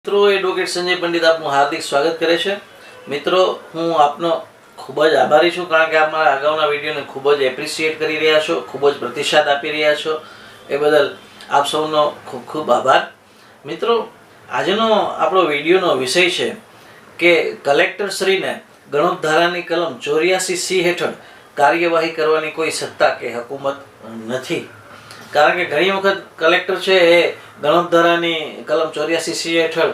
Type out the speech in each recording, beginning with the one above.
મિત્રો એડવોકેટ સંજય પંડિત આપનું હાર્દિક સ્વાગત કરે છે। મિત્રો હું આપનો ખૂબ જ આભારી છું, કારણ કે આપ મારા અગાઉના વિડીયોને ખૂબ જ એપ્રિશિએટ કરી રહ્યા છો, ખૂબ જ પ્રતિસાદ આપી રહ્યા છો, એ બદલ આપ સૌનો ખૂબ ખૂબ આભાર। મિત્રો આજનો આપણો વિડીયોનો વિષય છે કે કલેક્ટર શ્રીને ગણોત ધારાની કલમ 84C હેઠળ કાર્યવાહી કરવાની કોઈ સત્તા કે હકુમત નથી। કારણ કે ઘણી વખત કલેક્ટર છે એ ગણોત ધારાની કલમ 84C હેઠળ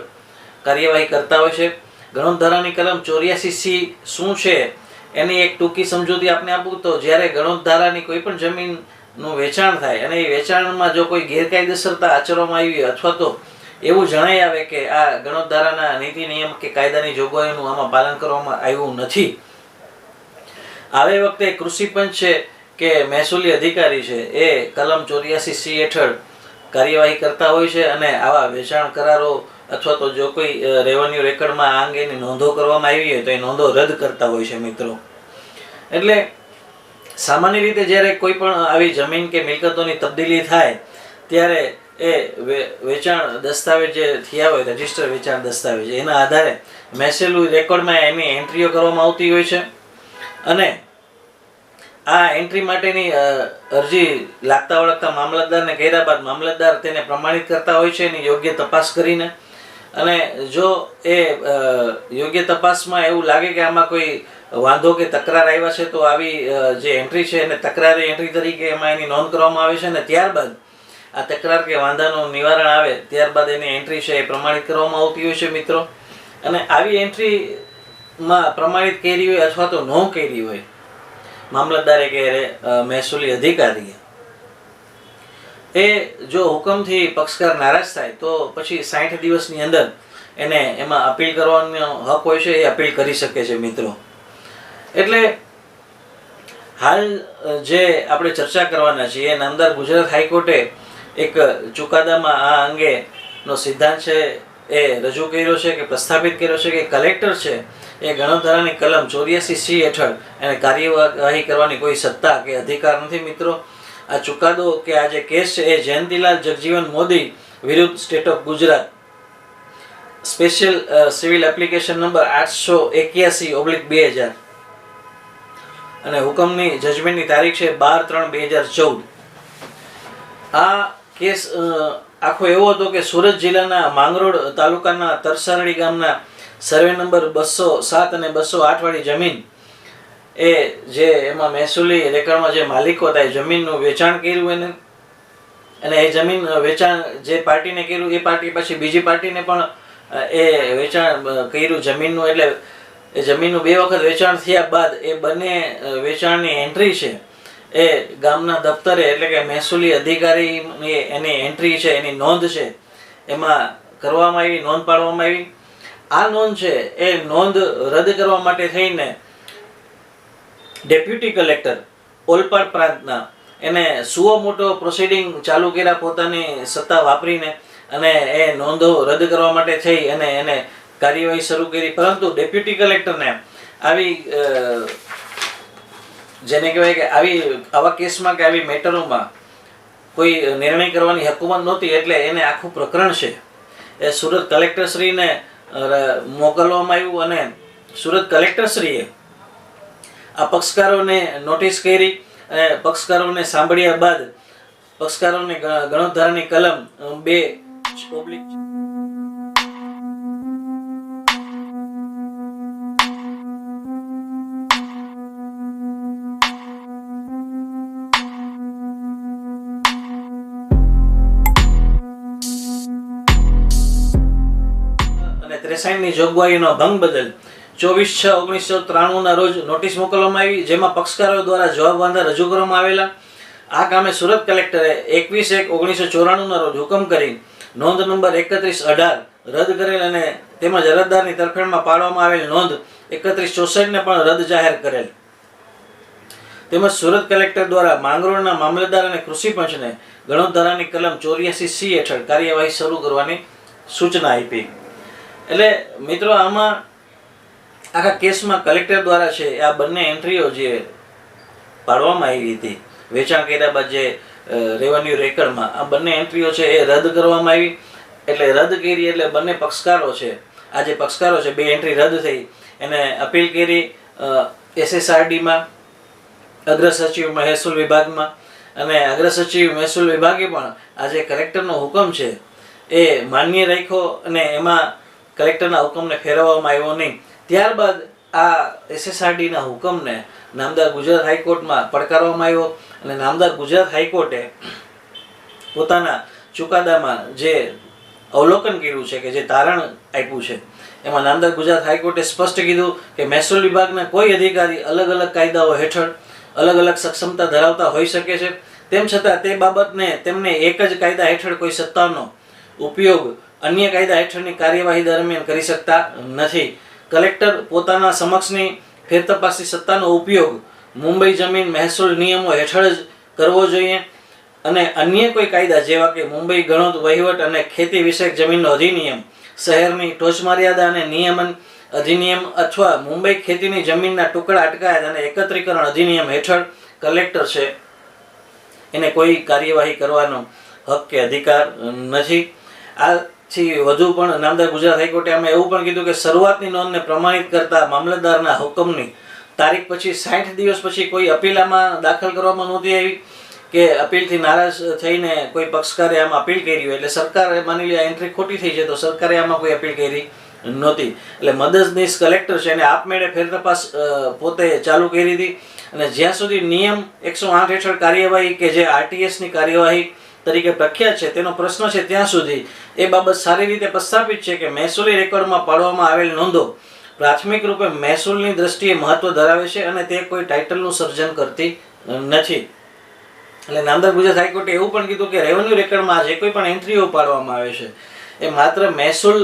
કાર્યવાહી કરતા હોય છે। ગણોત ધારાની કલમ 84C શું છે એની એક ટૂંકી સમજૂતી આપને આપું તો, જ્યારે ગણોત ધારાની કોઈ પણ જમીનનું વેચાણ થાય અને એ વેચાણમાં જો કોઈ ગેરકાયદેસરતા આચરવામાં આવી હોય અથવા તો એવું જણાઈ આવે કે આ ગણોત ધારાના નીતિ નિયમ કે કાયદાની જોગવાઈઓનું આમાં પાલન કરવામાં આવ્યું નથી, આવે વખતે કૃષિ પંચ છે કે મહેસૂલી અધિકારી છે એ કલમ 84C હેઠળ કાર્યવાહી કરતા હોય છે અને આવા વેચાણ કરારો અથવા તો જો કોઈ રેવન્યુ રેકર્ડમાં આ અંગેની નોંધો કરવામાં આવી હોય તો એ નોંધો રદ કરતા હોય છે। મિત્રો એટલે સામાન્ય રીતે જ્યારે કોઈ પણ આવી જમીન કે મિલકતોની તબદીલી થાય ત્યારે એ વેચાણ દસ્તાવેજ જે થયા હોય, રજિસ્ટર વેચાણ દસ્તાવેજ, એના આધારે મહેસૂલી રેકોર્ડમાં એની એન્ટ્રીઓ કરવામાં આવતી હોય છે અને આ એન્ટ્રી માટેની અરજી લાગતા વળગતા મામલતદારને કર્યા બાદ મામલતદાર તેને પ્રમાણિત કરતા હોય છે એની યોગ્ય તપાસ કરીને। અને જો એ યોગ્ય તપાસમાં એવું લાગે કે આમાં કોઈ વાંધો કે તકરાર આવ્યા છે તો આવી જે એન્ટ્રી છે એને તકરારી એન્ટ્રી તરીકે એમાં એની નોંધ કરવામાં આવે છે અને ત્યારબાદ આ તકરાર કે વાંધાનું નિવારણ આવે ત્યારબાદ એની એન્ટ્રી છે એ પ્રમાણિત કરવામાં આવતી હોય છે। મિત્રો અને આવી એન્ટ્રીમાં પ્રમાણિત કરી હોય અથવા તો ન કરી હોય મામલતદારે કે મહેસૂલી અધિકારીએ, એ જો હુકમથી પક્ષકાર નારાજ થાય તો પછી 60 દિવસની અંદર એને એમાં અપીલ કરવાનો હક હોય છે, એ અપીલ કરી શકે છે। મિત્રો એટલે હાલ જે આપણે ચર્ચા કરવાના છીએ એ નામદાર ગુજરાત હાઈકોર્ટે એક ચુકાદામાં આ અંગેનો સિદ્ધાંત છે એ રજૂ કર્યો છે કે પ્રસ્થાપિત કર્યો છે કે કલેક્ટર છે એ ગણોત ધારાની કલમ 84C હેઠળ એને કાર્યવાહી કરવાની કોઈ સત્તા કે અધિકાર નથી। મિત્રો આ ચુકાદો કે આ જે કેસ છે એ જયંતિલાલ જગજીવન મોદી વિરુદ્ધ state of Gujarat special civil application number 881/2000 અને હુકમની જજમેન્ટની તારીખ છે 12/3/2014। આ કેસ આખો એવો હતો કે સુરત જિલ્લાના માંગરોળ તાલુકાના તરસારડી ગામના સર્વે નંબર 207 અને 208 વાળી જમીન એ જે એમાં મહેસૂલી રેકર્ડમાં જે માલિકો હતા એ જમીનનું વેચાણ કર્યું એને, અને એ જમીન વેચાણ જે પાર્ટીને કર્યું એ પાર્ટી પછી બીજી પાર્ટીને પણ એ વેચાણ કર્યું જમીનનું, એટલે એ જમીનનું 2 વખત વેચાણ થયા બાદ એ બંને વેચાણની એન્ટ્રી છે એ ગામના દફતરે એટલે કે મહેસૂલી અધિકારીની એની એન્ટ્રી છે એની નોંધ છે એમાં કરવામાં આવી, નોંધ પાડવામાં આવી। આ નોંધ છે એ નોંધ રદ કરવા માટે થઈને ડેપ્યુટી કલેક્ટર ઓલપાડ પ્રાંતના એને સુઓ મોટો પ્રોસિડિંગ ચાલુ કર્યા પોતાની સત્તા વાપરીને અને એ નોંધો રદ કરવા માટે થઈ અને એને કાર્યવાહી શરૂ કરી, પરંતુ ડેપ્યુટી કલેક્ટરને આવી જેને કહેવાય કે આવા કેસમાં કે આવી મેટરોમાં કોઈ નિર્ણય કરવાની હકુમત નહોતી, એટલે એને આખું પ્રકરણ છે એ સુરત કલેક્ટરશ્રીને મોકલવામાં આવ્યું અને સુરત કલેક્ટરશ્રીએ આ પક્ષકારોને નોટિસ કરી અને પક્ષકારોને સાંભળ્યા બાદ પક્ષકારોને ગણોત ધારાની કલમ 2 ની જોગવાઈનો ભંગ બદલ 24/6/1993 રોજ નોટિસ મોકલવામાં આવી, જેમાં પક્ષકારો દ્વારા જવાબ વાંધા રજૂ કરવામાં આવેલા। આ કામે સુરત કલેક્ટરે 21/1/1994 રોજ હુકમ કરી નોંધ નંબર 31/18 રદ કરેલ અને તેમજ અરજદારની તરફેણમાં પાડવામાં આવેલ નોંધ 31/64 ને પણ રદ જાહેર કરેલ। તેમજ સુરત કલેક્ટર દ્વારા માંગરોળના મામલતદાર અને કૃષિ પંચને ગણોત ધારાની કલમ 84C હેઠળ કાર્યવાહી શરૂ કરવાની સૂચના આપી। એટલે મિત્રો આમાં આખા કેસમાં કલેક્ટર દ્વારા છે આ બંને એન્ટ્રીઓ જે પાડવામાં આવી હતી વેચાણ કર્યા બાદ જે રેવન્યુ રેકર્ડમાં, આ બંને એન્ટ્રીઓ છે એ રદ કરવામાં આવી એટલે રદ કરી એટલે બંને પક્ષકારો છે, આ જે પક્ષકારો છે 2 એન્ટ્રી રદ થઈ, એને અપીલ કરી SSRDમાં, અગ્ર સચિવ મહેસૂલ વિભાગમાં, અને અગ્ર સચિવ મહેસૂલ વિભાગે પણ આ જે કલેક્ટરનો હુકમ છે એ માન્ય રાખ્યો અને એમાં કલેક્ટરના હુકમને ફેરવવામાં આવ્યો નહીં. ત્યારબાદ આ SSRDના હુકમને નામદાર ગુજરાત હાઈકોર્ટમાં પડકારવામાં આવ્યો અને નામદાર ગુજરાત હાઈકોર્ટે પોતાના ચુકાદામાં જે અવલોકન કર્યું છે, કે જે તારણ આપ્યું છે, એમાં નામદાર ગુજરાત હાઈકોર્ટે સ્પષ્ટ કીધું કે મહેસૂલ વિભાગના કોઈ અધિકારી અલગ અલગ કાયદાઓ હેઠળ અલગ અલગ સક્ષમતા ધરાવતા હોઈ શકે છે, તેમ છતાં તે બાબતને તેમને એક જ કાયદા હેઠળ કોઈ સત્તાનો ઉપયોગ અન્ય કાયદા હેઠળની કાર્યવાહી દરમિયાન કરી શકતા નથી. કલેક્ટર પોતાના સમક્ષની ફેરતપાસની સત્તાનો ઉપયોગ મુંબઈ જમીન મહેસૂલ નિયમો હેઠળ જ કરવો જોઈએ અને અન્ય કોઈ કાયદા જેવા કે મુંબઈ ગણોત વહીવટ અને ખેતી વિષયક જમીનનો અધિનિયમ, શહેરની ટોચમર્યાદા અને નિયમન અધિનિયમ અથવા મુંબઈ ખેતીની જમીનના ટુકડા અટકાયત અને એકત્રીકરણ અધિનિયમ હેઠળ કલેક્ટર છે એને કોઈ કાર્યવાહી કરવાનો હક કે અધિકાર નથી. આથી વધુ પણ નામદાર ગુજરાત હાઈકોર્ટે આમાં એવું પણ કીધું કે શરૂઆતની નોંધને પ્રમાણિત કરતા મામલતદારના હુકમની તારીખ પછી 60 દિવસ પછી કોઈ અપીલ આમાં દાખલ કરવામાં નહોતી આવી કે અપીલથી નારાજ થઈને કોઈ પક્ષકારે આમાં અપીલ કરી હોય, એટલે સરકારે માની લે એન્ટ્રી ખોટી થઈ છે તો સરકારે આમાં કોઈ અપીલ કરી નહોતી. એટલે મદદનીશ કલેક્ટર છે એને આપમેળે ફેરતપાસ પોતે ચાલુ કરી હતી અને જ્યાં સુધી નિયમ 108 હેઠળ કાર્યવાહી કે જે RTSની કાર્યવાહી તરીકે પ્રખ્યાત છે તેનો પ્રશ્ન છે ત્યાં સુધી એ બાબત સારી રીતે પ્રસ્થાપિત છે કે મહેસૂલી રેકોર્ડમાં પાડવામાં આવેલ નોંધો પ્રાથમિક રૂપે મહેસૂલની દ્રષ્ટિએ મહત્વ ધરાવે છે અને તે કોઈ ટાઇટલનું સર્જન કરતી નથી. એટલે નામદાર ગુજરાત હાઈકોર્ટે એવું પણ કીધું કે રેવન્યુ રેકોર્ડમાં જે કોઈ પણ એન્ટ્રીઓ પાડવામાં આવે છે એ માત્ર મહેસૂલ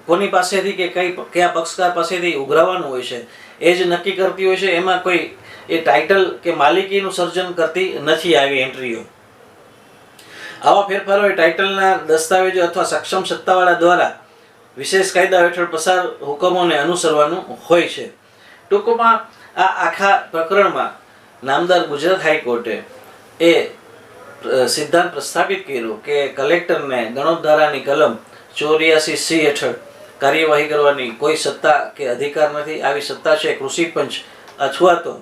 કોની પાસેથી કે કયા પક્ષકાર પાસેથી ઉઘરાવવાનું હોય છે એ જ નક્કી કરતી હોય છે, એમાં કોઈ એ ટાઇટલ કે માલિકીનું સર્જન કરતી નથી આવી એન્ટ્રીઓ. આવા ફેરફારો એ ટાઇટલના દસ્તાવેજો અથવા સક્ષમ સત્તાવાળા દ્વારા વિશેષ કાયદા હેઠળ પસાર હુકમોને અનુસરવાનું હોય છે. ટૂંકમાં આ આખા પ્રકરણમાં નામદાર ગુજરાત હાઈકોર્ટે એ સિદ્ધાંત પ્રસ્થાપિત કર્યો કે કલેક્ટરને ગણોત ધારાની કલમ 84C હેઠળ કાર્યવાહી કરવાની કોઈ સત્તા કે અધિકાર નથી. આવી સત્તા છે કૃષિ પંચ અથવા તો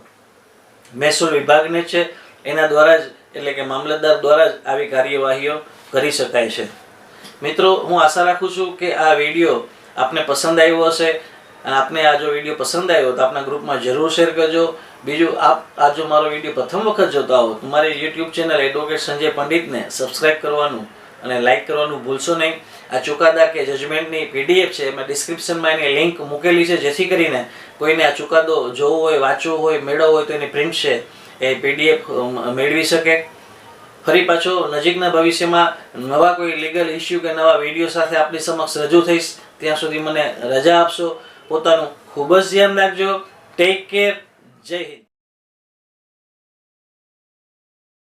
મહેસૂલ વિભાગને છે, એના દ્વારા જ એટલે કે મામલતદાર દ્વારા જ આવી કાર્યવાહીઓ કરી શકાય છે. મિત્રો, હું આશા રાખું છું કે આ વિડીયો આપને પસંદ આવ્યો હશે અને આપને આ જો વિડીયો પસંદ આવ્યો તો આપના ગ્રુપમાં જરૂર શેર કરજો. બીજું, આપ આ જો મારો વિડીયો પ્રથમ વખત જોતા હો તો મારી YouTube ચેનલ એડવોકેટ સંજય પંડિતને સબસ્ક્રાઇબ કરવાનું અને લાઇક કરવાનું ભૂલશો નહીં. આ ચુકાદા કે જજમેન્ટની PDF છે, એમાં ડિસ્ક્રિપ્શનમાં એની લિંક મૂકેલી છે, જેથી કરીને કોઈને આ ચુકાદો જોવો હોય, વાંચવો હોય, મેળવવો હોય તો એની પ્રિન્ટ છે એ PDF મેળવી શકે. ફરી પાછો નજીકના ભવિષ્યમાં નવા કોઈ લીગલ ઇસ્યુ કે નવા વિડીયો સાથે આપની સમક્ષ રજૂ થઈશ. ત્યાં સુધી મને રજા આપશો. પોતાનું ખૂબ જ ધ્યાન રાખજો. Take care. જય હિન્દ.